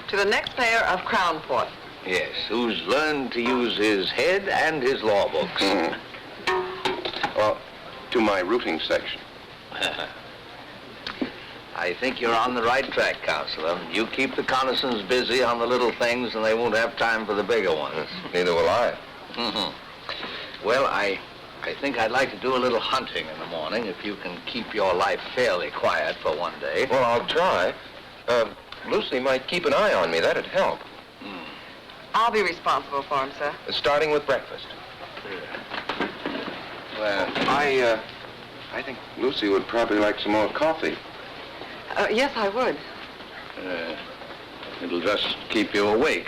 To the next mayor of Crown Port. Yes, who's learned to use his head and his law books. Well, to my routing section. I think you're on the right track, Counselor. You keep the Connisons busy on the little things and they won't have time for the bigger ones. Neither will I. Well, I think I'd like to do a little hunting in the morning if you can keep your life fairly quiet for one day. Well, I'll try. Lucy might keep an eye on me. That'd help. I'll be responsible for him, sir. Starting with breakfast. Well, I think Lucy would probably like some more coffee. Yes, I would. It'll just keep you awake.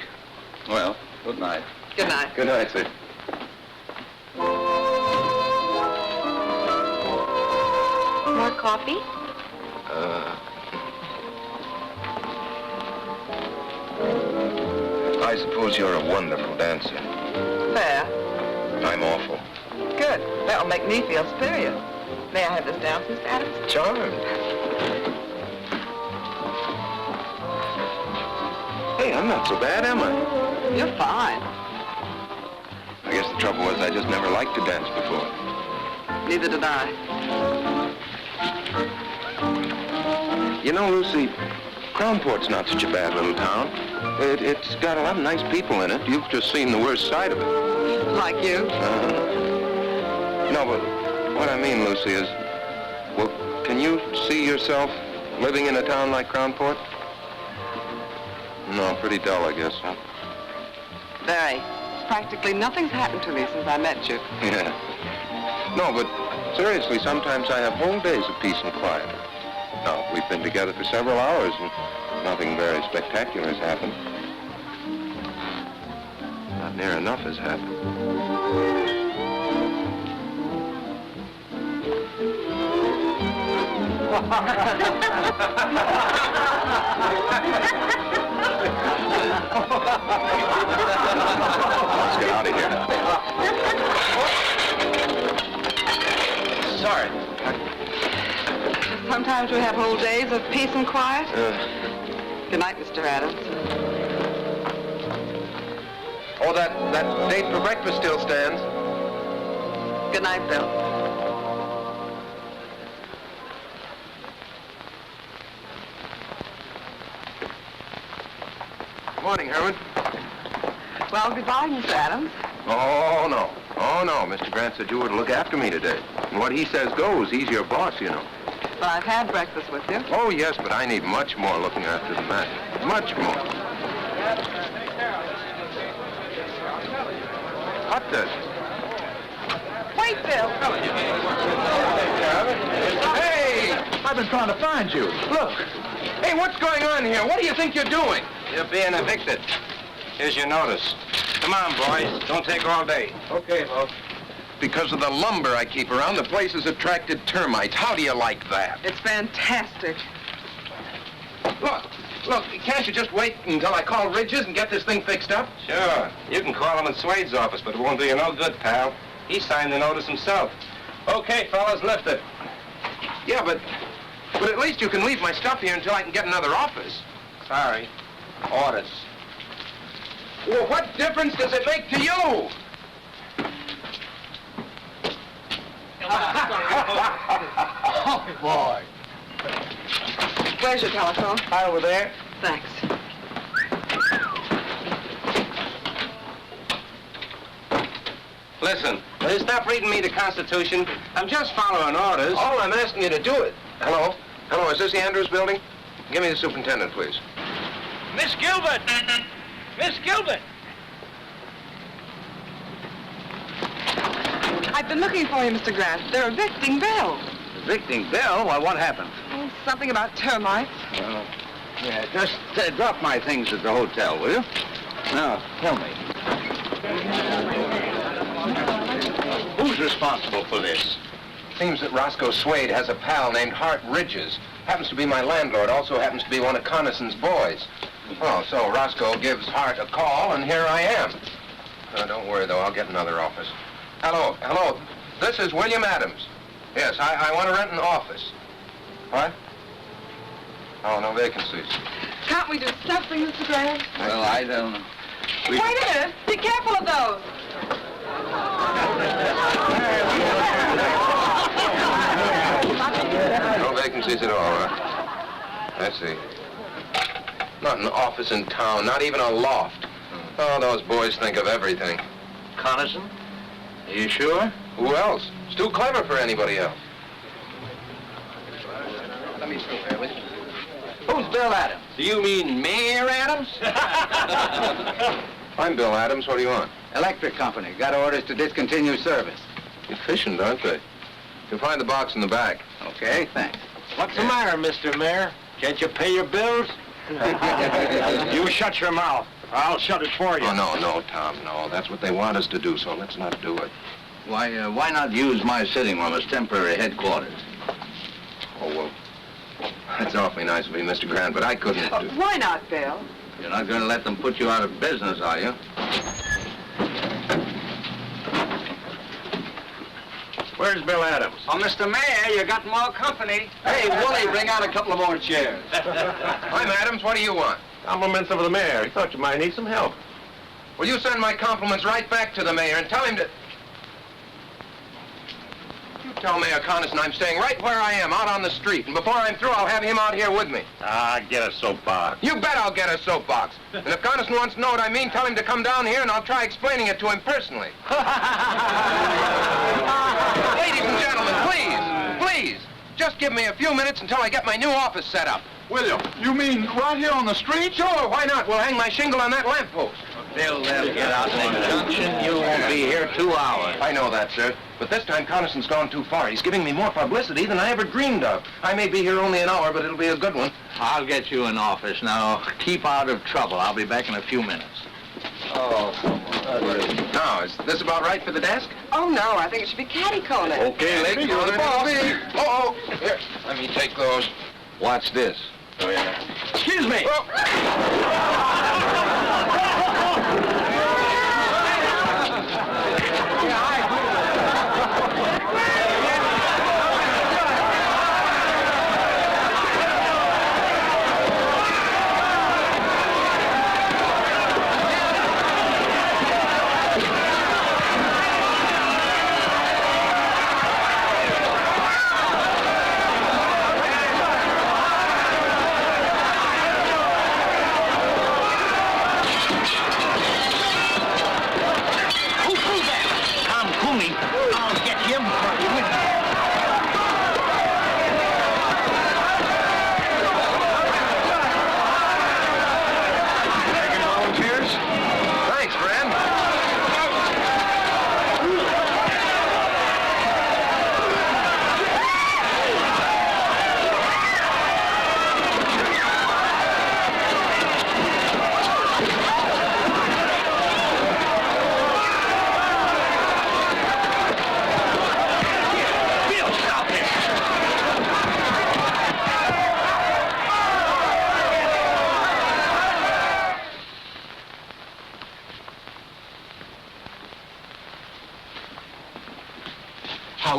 Well, good night. Good night. Good night, sir. More coffee? I suppose you're a wonderful dancer. Fair. I'm awful. Good. That'll make me feel superior. May I have this dance, Mr. Adams? Charmed. Hey, I'm not so bad, am I? You're fine. I guess the trouble was I just never liked to dance before. Neither did I. You know, Lucy, Crownport's not such a bad little town. It's got a lot of nice people in it. You've just seen the worst side of it. Like you? No, but what I mean, Lucy, is, well, can you see yourself living in a town like Crownport? No, pretty dull, I guess, huh? Very. Practically nothing's happened to me since I met you. Yeah. No, but seriously, sometimes I have whole days of peace and quiet. Now, we've been together for several hours and nothing very spectacular has happened. Not near enough has happened. Let's get out of here. Sorry. Sometimes we have whole days of peace and quiet. Good night, Mr. Adams. Oh, that date for breakfast still stands. Good night, Bill. Good morning, Herman. Well, goodbye, Mr. Adams. Oh, no. Oh, no. Mr. Grant said you were to look after me today. And what he says goes. He's your boss, you know. Well, I've had breakfast with you. Oh, yes, but I need much more looking after than that. Much more. What the? Wait, Bill. Hey! I've been trying to find you. Look. Hey, what's going on here? What do you think you're doing? You're being evicted. Here's your notice. Come on, boys. Don't take all day. Okay, boss. because of the lumber I keep around. The place has attracted termites. How do you like that? It's fantastic. Look, can't you just wait until I call Ridges and get this thing fixed up? Sure. You can call him in Swade's office, but it won't do you no good, pal. He signed the notice himself. Okay, fellas, lift it. Yeah, but at least you can leave my stuff here until I can get another office. Sorry. Orders. Well, what difference does it make to you? Oh, boy. Where's your telephone? Right over there. Thanks. Listen, will you stop reading me the Constitution? I'm just following orders. All I'm asking you to do it. Hello? Hello, is this the Andrews building? Give me the superintendent, please. Miss Gilbert! Miss Gilbert! I've been looking for you, Mr. Grant. They're evicting Bill. Evicting Bill? Why, what happened? Oh, something about termites. Yeah, just drop my things at the hotel, will you? Now, tell me. Who's responsible for this? Seems that Roscoe Swade has a pal named Hart Ridges. Happens to be my landlord, also happens to be one of Connison's boys. Oh, so Roscoe gives Hart a call, and here I am. Don't worry, though, I'll get another office. Hello, this is William Adams. Yes, I want to rent an office. What? Oh, no vacancies. Can't we do something, Mr. Grant? Well, I don't know. Wait a minute. Be careful of those. No vacancies at all, huh? I see. Not an office in town, not even a loft. Oh, those boys think of everything. Connison? Are you sure? Who else? It's too clever for anybody else. Let me stay there with you. Who's Bill Adams? Do you mean Mayor Adams? I'm Bill Adams. What do you want? Electric company. Got orders to discontinue service. Efficient, aren't they? You'll find the box in the back. Okay, thanks. What's the matter, Mr. Mayor? Can't you pay your bills? You shut your mouth. I'll shut it for you. Oh, no, Tom, no. That's what they want us to do, so let's not do it. Why not use my sitting room as temporary headquarters? Oh, well, that's awfully nice of you, Mr. Grant, but I couldn't do... Why not, Bill? You're not going to let them put you out of business, are you? Where's Bill Adams? Oh, Mr. Mayor, you got more company. Hey, Wooly, bring out a couple of more chairs. I'm Adams. What do you want? Compliments of the mayor. He thought you might need some help. Will you send my compliments right back to the mayor and tell him to... You tell Mayor Connison I'm staying right where I am, out on the street. And before I'm through, I'll have him out here with me. Get a soapbox. You bet I'll get a soapbox. And if Connison wants to know what I mean, tell him to come down here and I'll try explaining it to him personally. Ladies and gentlemen, please, just give me a few minutes until I get my new office set up. William, you mean right here on the street? Sure, why not? We'll hang my shingle on that lamppost. Bill, they'll get out in the junction. You won't be here 2 hours. I know that, sir. But this time, Connison's gone too far. He's giving me more publicity than I ever dreamed of. I may be here only an hour, but it'll be a good one. I'll get you an office. Now, keep out of trouble. I'll be back in a few minutes. Oh, now, is this about right for the desk? Oh, no, I think it should be catty-corner. Okay, lady, you're the boss. Oh, here, let me take those. Watch this. Oh, yeah. Excuse me.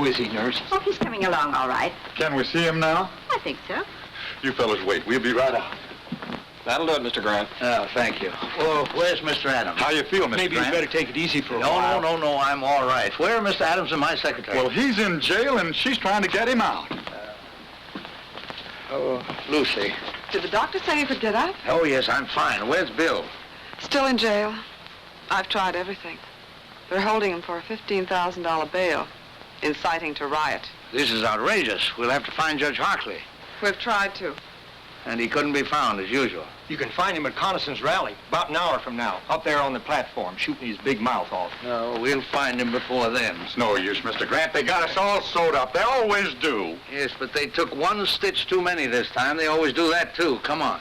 is he, nurse? Oh, he's coming along all right. Can we see him now? I think so. You fellas wait. We'll be right out. That'll do it, Mr. Grant. Oh, thank you. Well, where's Mr. Adams? How you feel, Mr. Maybe Grant? you'd better take it easy for a while. No, I'm all right. Where are Mr. Adams and my secretary? Well, he's in jail, and she's trying to get him out. Lucy. Did the doctor say you could get up? Oh, yes, I'm fine. Where's Bill? Still in jail. I've tried everything. They're holding him for a $15,000 bail, inciting to riot. This is outrageous. We'll have to find Judge Hartley. We've tried to. And he couldn't be found, as usual. You can find him at Connaissance Rally, about an hour from now, up there on the platform, shooting his big mouth off. No, we'll find him before then. It's no use, Mr. Grant. They got us all sewed up. They always do. Yes, but they took one stitch too many this time. They always do that, too. Come on.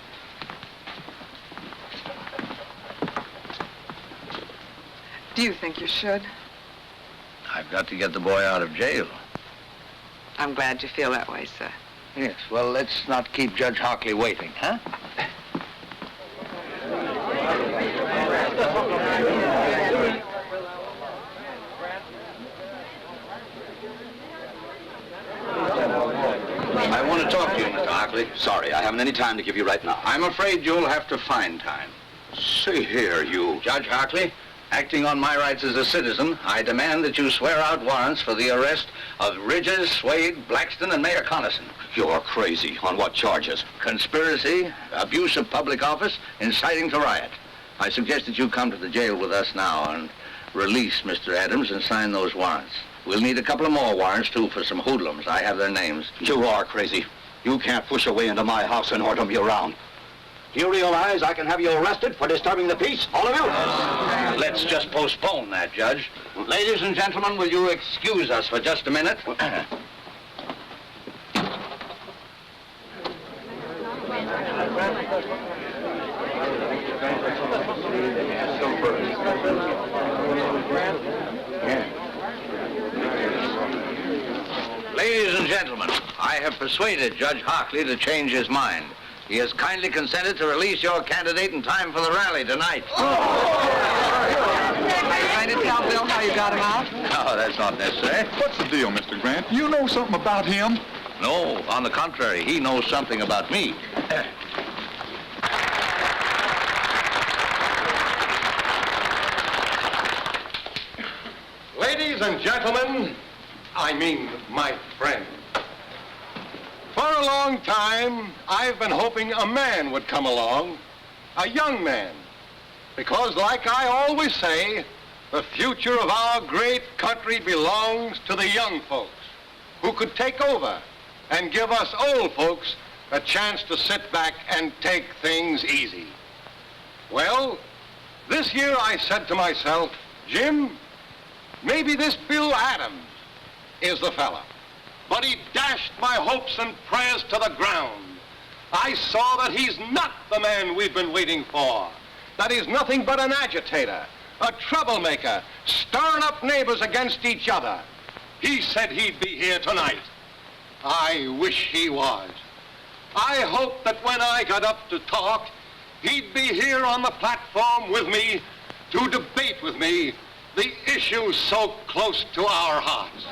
Do you think you should? I've got to get the boy out of jail. I'm glad you feel that way, sir. Yes, well, let's not keep Judge Hartley waiting, huh? I want to talk to you, Mr. Hartley. Sorry, I haven't any time to give you right now. I'm afraid you'll have to find time. See here, you... Judge Hartley, acting on my rights as a citizen, I demand that you swear out warrants for the arrest of Ridges, Swade, Blackston, and Mayor Connaissance. You're crazy. On what charges? Conspiracy, abuse of public office, inciting to riot. I suggest that you come to the jail with us now and release Mr. Adams and sign those warrants. We'll need a couple of more warrants, too, for some hoodlums. I have their names. You are crazy. You can't push your way into my house and order me around. Do you realize I can have you arrested for disturbing the peace, all of you? Let's just postpone that, Judge. Ladies and gentlemen, will you excuse us for just a minute? Ladies and gentlemen, I have persuaded Judge Hartley to change his mind. He has kindly consented to release your candidate in time for the rally tonight. Are you going to tell Bill how you got him out? No, that's not necessary. What's the deal, Mr. Grant? You know something about him? No, on the contrary, he knows something about me. Ladies and gentlemen, I mean my friends. For a long time, I've been hoping a man would come along, a young man. Because like I always say, the future of our great country belongs to the young folks who could take over and give us old folks a chance to sit back and take things easy. Well, this year I said to myself, Jim, maybe this Bill Adams is the fella. But he dashed my hopes and prayers to the ground. I saw that he's not the man we've been waiting for. That he's nothing but an agitator, a troublemaker, stirring up neighbors against each other. He said he'd be here tonight. I wish he was. I hoped that when I got up to talk, he'd be here on the platform with me to debate with me the issues so close to our hearts.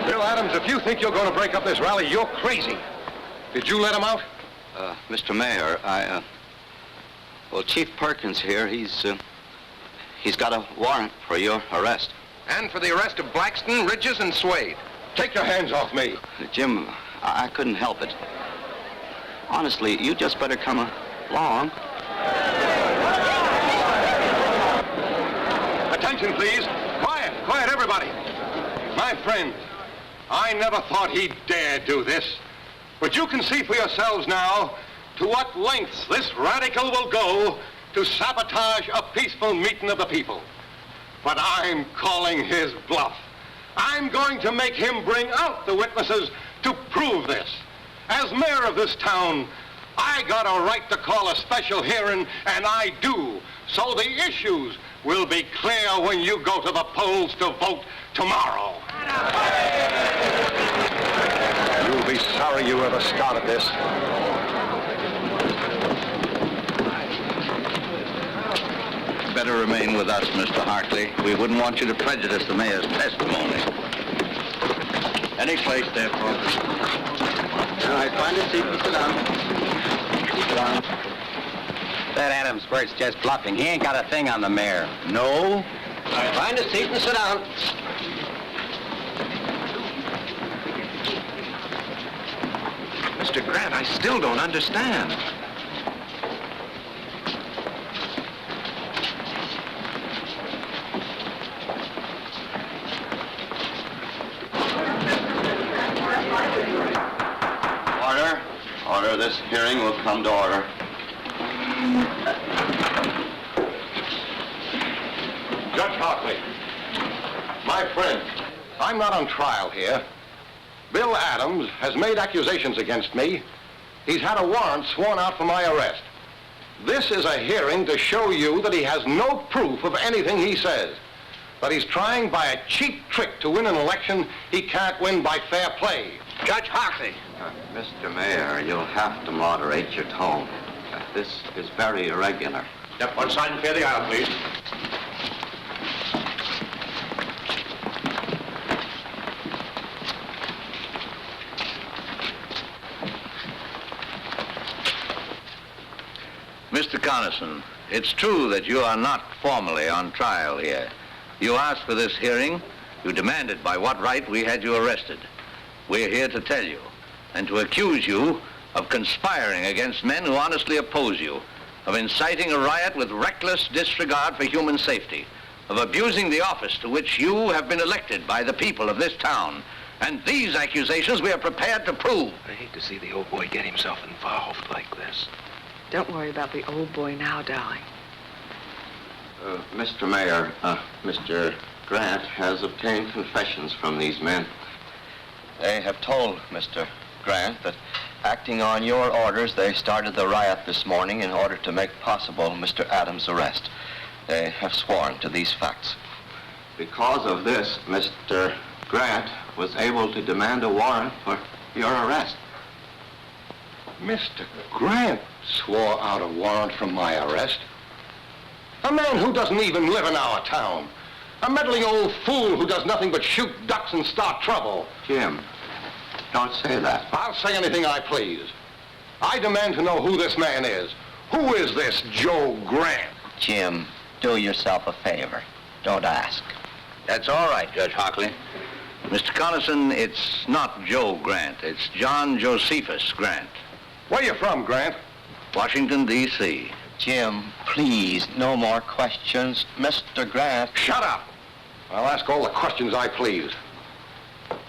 Bill Adams, if you think you're going to break up this rally, you're crazy. Did you let him out? Mr. Mayor, well, Chief Perkins here, he's got a warrant for your arrest. And for the arrest of Blackston, Ridges, and Swade. Take your hands off me. Jim, I couldn't help it. Honestly, you just better come along. Attention, please. Quiet, quiet, everybody. My friends, I never thought he'd dare do this. But you can see for yourselves now to what lengths this radical will go to sabotage a peaceful meeting of the people. But I'm calling his bluff. I'm going to make him bring out the witnesses to prove this. As mayor of this town, I got a right to call a special hearing, and I do. So the issues will be clear when you go to the polls to vote tomorrow. You'll be sorry you ever started this. Better remain with us, Mr. Hartley. We wouldn't want you to prejudice the mayor's testimony. Any place there, folks. All right, find a seat and sit down. Sit down. That Adam Squirt's just bluffing. He ain't got a thing on the mayor. No? Find a seat and sit down. Mr. Grant, I still don't understand. Order. This hearing will come to order. Judge Hartley, my friend, I'm not on trial here. Bill Adams has made accusations against me. He's had a warrant sworn out for my arrest. This is a hearing to show you that he has no proof of anything he says. That he's trying by a cheap trick to win an election he can't win by fair play. Judge Hartley. Mr. Mayor, you'll have to moderate your tone. This is very irregular. Step one side and clear the aisle, please. Mr. Coniston, it's true that you are not formally on trial here. You asked for this hearing. You demanded by what right we had you arrested. We're here to tell you and to accuse you of conspiring against men who honestly oppose you, of inciting a riot with reckless disregard for human safety, of abusing the office to which you have been elected by the people of this town. And these accusations we are prepared to prove. I hate to see the old boy get himself involved like this. Don't worry about the old boy now, darling. Mr. Mayor, Mr. Grant has obtained confessions from these men. They have told Mr. Grant that acting on your orders, they started the riot this morning in order to make possible Mr. Adams' arrest. They have sworn to these facts. Because of this, Mr. Grant was able to demand a warrant for your arrest. Mr. Grant swore out a warrant from my arrest. A man who doesn't even live in our town. A meddling old fool who does nothing but shoot ducks and start trouble. Jim, don't say that. I'll say anything I please. I demand to know who this man is. Who is this Joe Grant? Jim, do yourself a favor. Don't ask. That's all right, Judge Hockley. Mr. Coniston, it's not Joe Grant. It's John Josephus Grant. Where you from, Grant? Washington, D.C. Jim, please, no more questions. Mr. Grant. Shut up. I'll ask all the questions I please.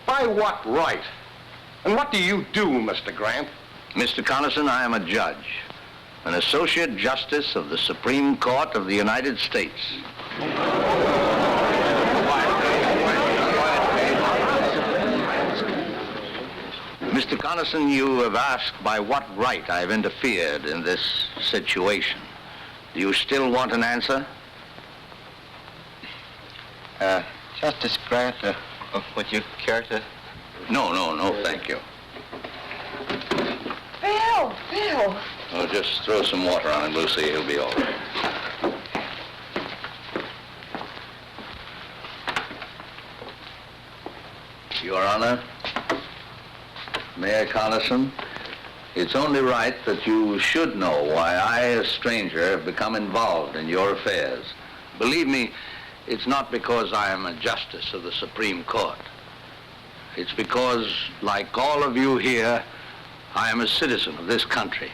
By what right? And what do you do, Mr. Grant? Mr. Coniston, I am a judge, an associate justice of the Supreme Court of the United States. Mr. Coniston, you have asked by what right I've interfered in this situation. Do you still want an answer? Justice Grant, would you care to... No, thank you. Bill! Oh, just throw some water on him, Lucy. He'll be all right. Your Honor, Mayor Coniston, it's only right that you should know why I, a stranger, have become involved in your affairs. Believe me, it's not because I am a justice of the Supreme Court. It's because, like all of you here, I am a citizen of this country.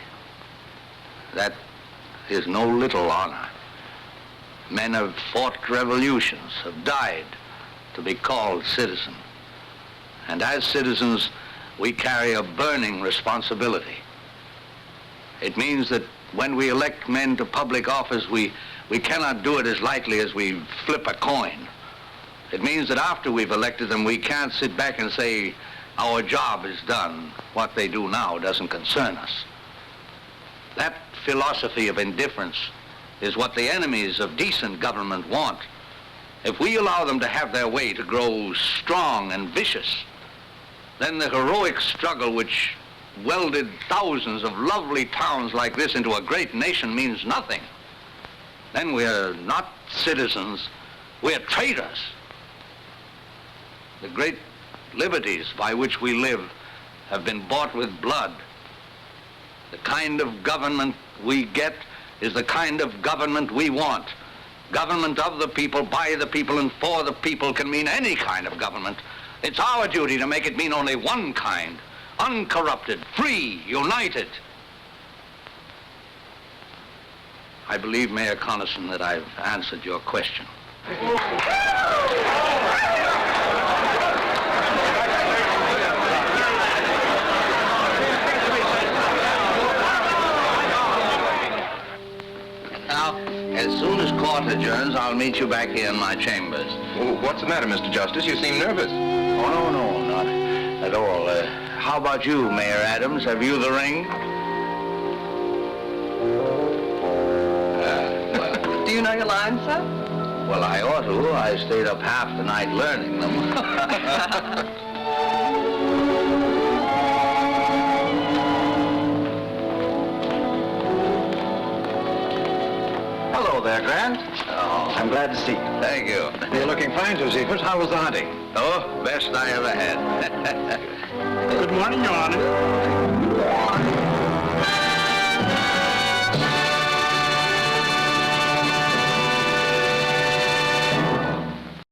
That is no little honor. Men have fought revolutions, have died to be called citizen. And as citizens, we carry a burning responsibility. It means that when we elect men to public office, we cannot do it as lightly as we flip a coin. It means that after we've elected them, we can't sit back and say, our job is done. What they do now doesn't concern us. That philosophy of indifference is what the enemies of decent government want. If we allow them to have their way to grow strong and vicious, then the heroic struggle which welded thousands of lovely towns like this into a great nation means nothing. Then we're not citizens, we're traitors. The great liberties by which we live have been bought with blood. The kind of government we get is the kind of government we want. Government of the people, by the people, and for the people can mean any kind of government. It's our duty to make it mean only one kind. Uncorrupted, free, united. I believe, Mayor Coniston, that I've answered your question. Now, as soon as court adjourns, I'll meet you back here in my chambers. Well, what's the matter, Mr. Justice? You seem nervous. Oh, no, not at all. How about you, Mayor Adams? Have you the ring? Do you know your lines, sir? Well, I ought to. I stayed up half the night learning them. Hello there, Grant. Oh, I'm glad to see you. thank you. You're looking fine, Josephus. How was the hunting? Oh, best I ever had. Good morning, Your Honor.